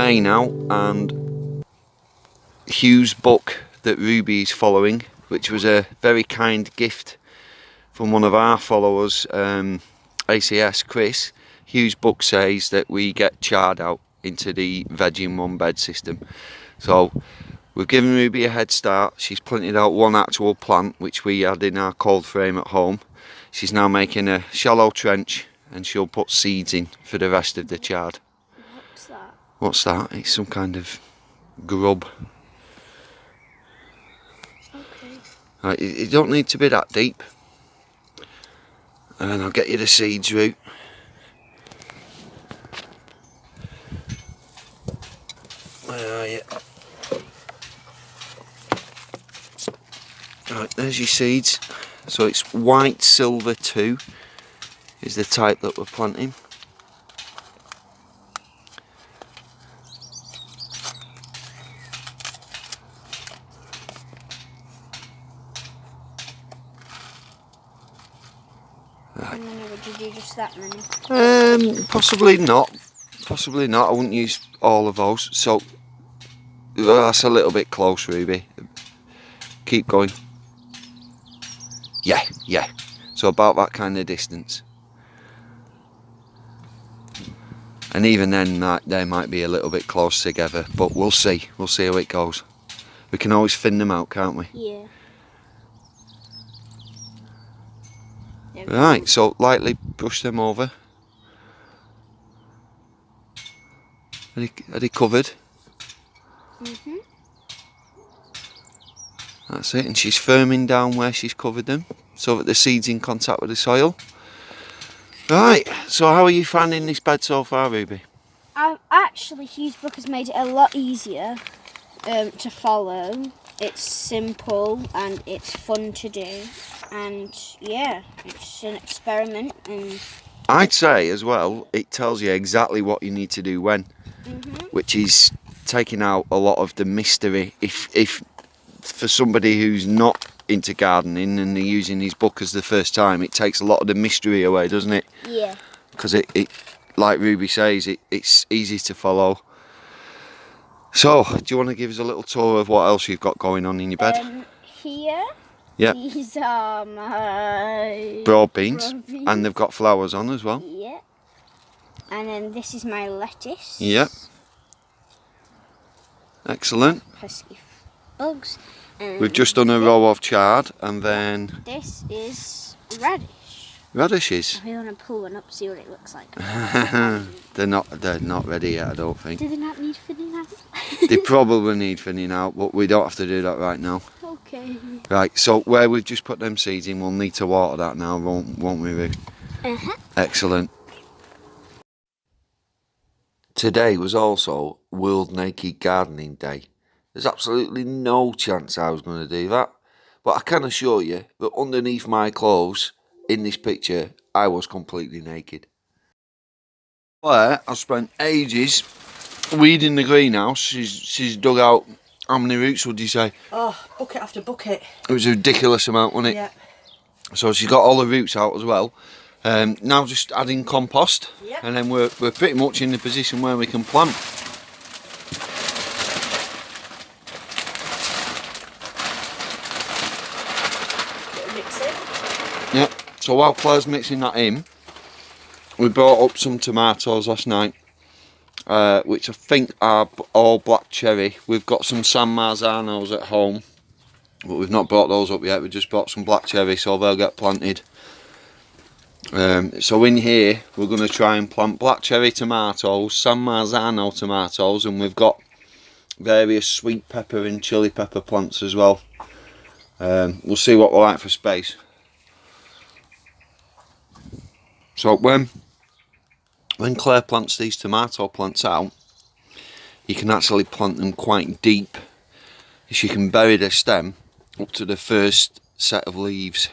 May now, and Hugh's book that Ruby is following, which was a very kind gift from one of our followers, ACS Chris. Hugh's book says that we get chard out into the veg in one bed system. So we've given Ruby a head start. She's planted out one actual plant which we had in our cold frame at home. She's now making a shallow trench and she'll put seeds in for the rest of the chard. What's that? What's that? It's some kind of grub. Okay. Right, it don't need to be that deep. And I'll get you the seeds route. Where are you? Right, there's your seeds. So it's white silver 2 is the type that we're planting. Right. Would you do just that many? Possibly not. Possibly not. I wouldn't use all of those. So that's a little bit close, Ruby. Keep going. Yeah, yeah. So about that kind of distance. And even then, they might be a little bit close together, but we'll see. We'll see how it goes. We can always thin them out, can't we? Yeah. Right, so lightly brush them over. Are they covered? Mhm. That's it, and she's firming down where she's covered them so that the seed's in contact with the soil. Right, so how are you finding this bed so far, Ruby? Actually, Hugh's book has made it a lot easier to follow. It's simple and it's fun to do, and yeah, it's an experiment. And I'd say as well, it tells you exactly what you need to do when, which is taking out a lot of the mystery. If for somebody who's not into gardening and they're using his book as the first time, it takes a lot of the mystery away, doesn't it? yeah. Because it like Ruby says, it's easy to follow. So, do you want to give us a little tour of what else you've got going on in your bed? Here, Yeah. these are my Broad beans, and they've got flowers on as well. Yeah. And then this is my lettuce. Yeah. Excellent. Pesky bugs. And We've just done a row of chard, and then this is radish. radishes. I want to pull one up, see what it looks like. They're not ready yet, I don't think. Do they not need thinning out? They probably need thinning out, but we don't have to do that right now. Okay. Right, so where we've just put them seeds in, we'll need to water that now, won't we, Ruth? Excellent. Today was also World Naked Gardening Day. There's absolutely no chance I was going to do that, but I can assure you that underneath my clothes in this picture, I was completely naked. Claire, I spent ages weeding the greenhouse. She's dug out, how many roots would you say? Oh, bucket after bucket. It was a ridiculous amount, wasn't it? Yeah. So she's got all the roots out as well. Now just adding compost, Yep. and then we're pretty much in the position where we can plant. Bit of mixing. Yeah. So while Claire's mixing that in, we brought up some tomatoes last night, which I think are all black cherry. We've got some San Marzanos at home, but we've not brought those up yet. We just brought some black cherry, so they'll get planted. So in here, we're going to try and plant black cherry tomatoes, San Marzano tomatoes, and we've got various sweet pepper and chili pepper plants as well. We'll see what we're like for space. So when Claire plants these tomato plants out, you can actually plant them quite deep. She can bury the stem up to the first set of leaves,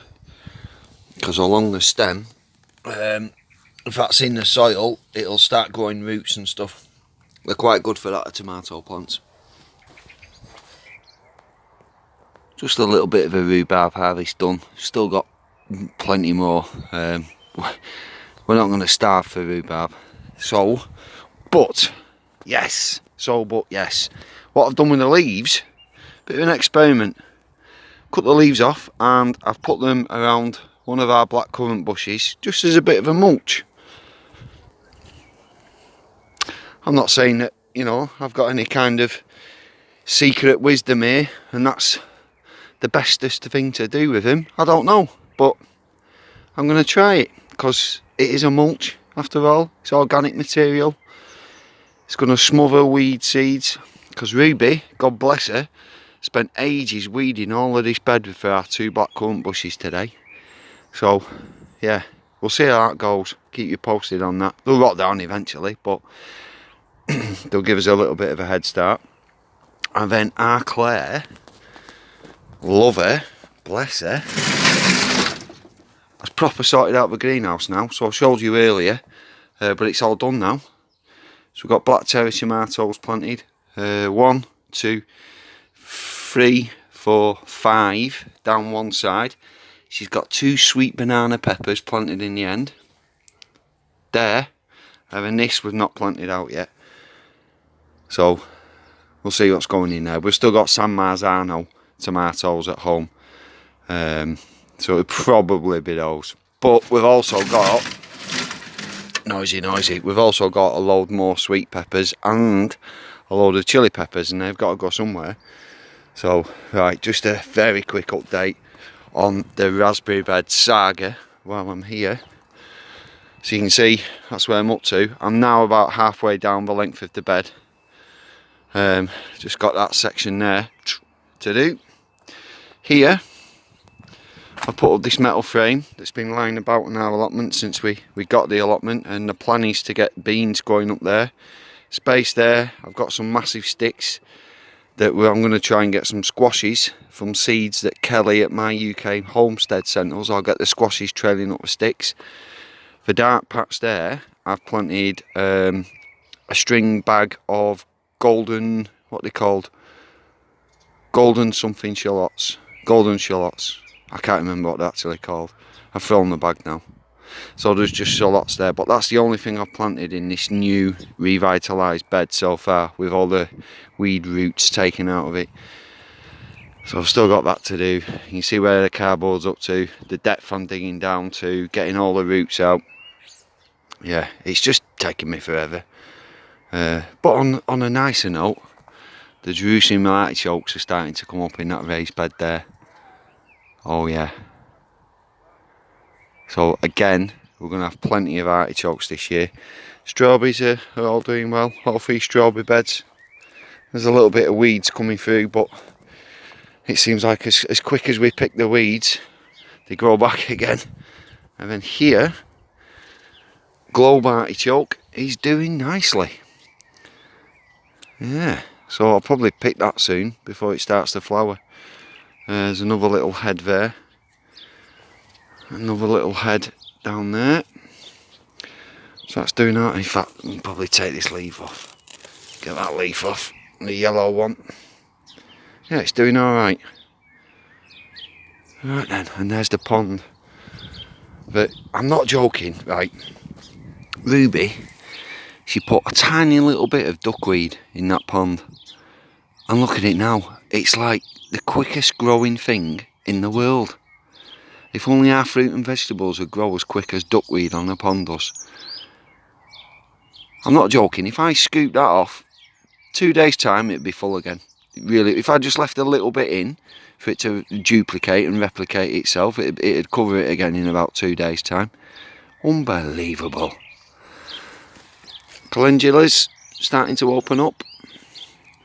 because along the stem, if that's in the soil, it'll start growing roots and stuff. They're quite good for that, tomato plants. Just a little bit of a rhubarb harvest done. Still got plenty more. We're not going to starve for rhubarb. So, but yes, So, but yes, what I've done with the leaves, bit of an experiment. Cut the leaves off and I've put them around one of our blackcurrant bushes just as a bit of a mulch. I'm not saying that, you know, I've got any kind of secret wisdom here and that's the bestest thing to do with him. I don't know, but I'm going to try it because it is a mulch after all. It's organic material. It's going to smother weed seeds because Ruby, God bless her, spent ages weeding all of this bed for our 2 blackcurrant bushes today. So yeah, we'll see how that goes. Keep you posted on that. They'll rot down eventually, but they'll give us a little bit of a head start. And then our Claire, love her, bless her, has proper sorted out the greenhouse now. So I showed you earlier, but it's all done now. So we've got black cherry tomatoes planted. 1, 2, 3, 4, 5 down one side. She's got 2 sweet banana peppers planted in the end. There. And then this was not planted out yet. So we'll see what's going in there. We've still got San Marzano tomatoes at home. So it'll probably be those. But we've also got, noisy, we've also got a load more sweet peppers and a load of chili peppers, and they've got to go somewhere. So, right, just a very quick update on the raspberry bed saga while I'm here. So you can see that's where I'm up to. I'm now about halfway down the length of the bed. Just got that section there to do. Here I put up this metal frame that's been lying about in our allotment since we got the allotment, and the plan is to get beans going up there. Space there. I've got some massive sticks that I'm going to try and get some squashes from seeds that Kelly at my UK homestead sent us. I'll get the squashes trailing up the sticks. The dark patch there, I've planted a string bag of golden, what are they called? Golden something shallots. Golden shallots. I can't remember what they're actually called. I've thrown the bag now. So there's just shallots there, but that's the only thing I've planted in this new revitalised bed so far, with all the weed roots taken out of it. So I've still got that to do. You can see where the cardboard's up to, the depth I'm digging down to, getting all the roots out. Yeah, it's just taking me forever. But on a nicer note, the Jerusalem artichokes are starting to come up in that raised bed there. Oh yeah. So again, we're going to have plenty of artichokes this year. Strawberries are all doing well, all 3 strawberry beds. There's a little bit of weeds coming through, but it seems like as quick as we pick the weeds, they grow back again. And then here, globe artichoke is doing nicely. Yeah, so I'll probably pick that soon before it starts to flower. There's another little head there. Another little head down there. So that's doing that. In fact, I'll probably take this leaf off. Get that leaf off. The yellow one. Yeah, it's doing alright. Right then, and there's the pond. But I'm not joking, right? Ruby, she put a tiny little bit of duckweed in that pond. And look at it now. It's like the quickest growing thing in the world. If only our fruit and vegetables would grow as quick as duckweed on the pond does. I'm not joking. If I scooped that off, 2 days time it'd be full again. Really, if I just left a little bit in for it to duplicate and replicate itself, it'd cover it again in about 2 days time. Unbelievable. Calendulas starting to open up.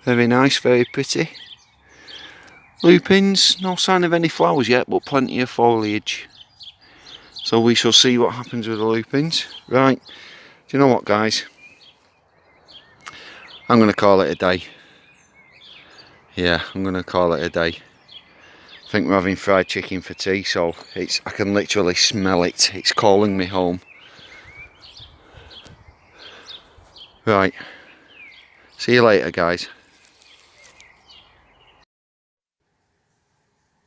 Very nice, very pretty. Lupins, no sign of any flowers yet, but plenty of foliage. So we shall see what happens with the lupins. Right, do you know what, guys? I'm going to call it a day. Yeah, I'm going to call it a day. I think we're having fried chicken for tea, so I can literally smell it. It's calling me home. Right, see you later, guys.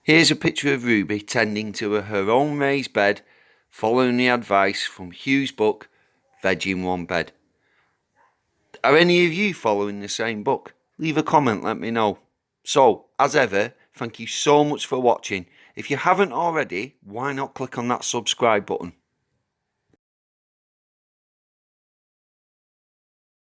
Here's a picture of Ruby tending to her own raised bed, following the advice from Hugh's book, Veg in One Bed. Are any of you following the same book? Leave a comment, let me know. So, as ever, thank you so much for watching. If you haven't already, why not click on that subscribe button?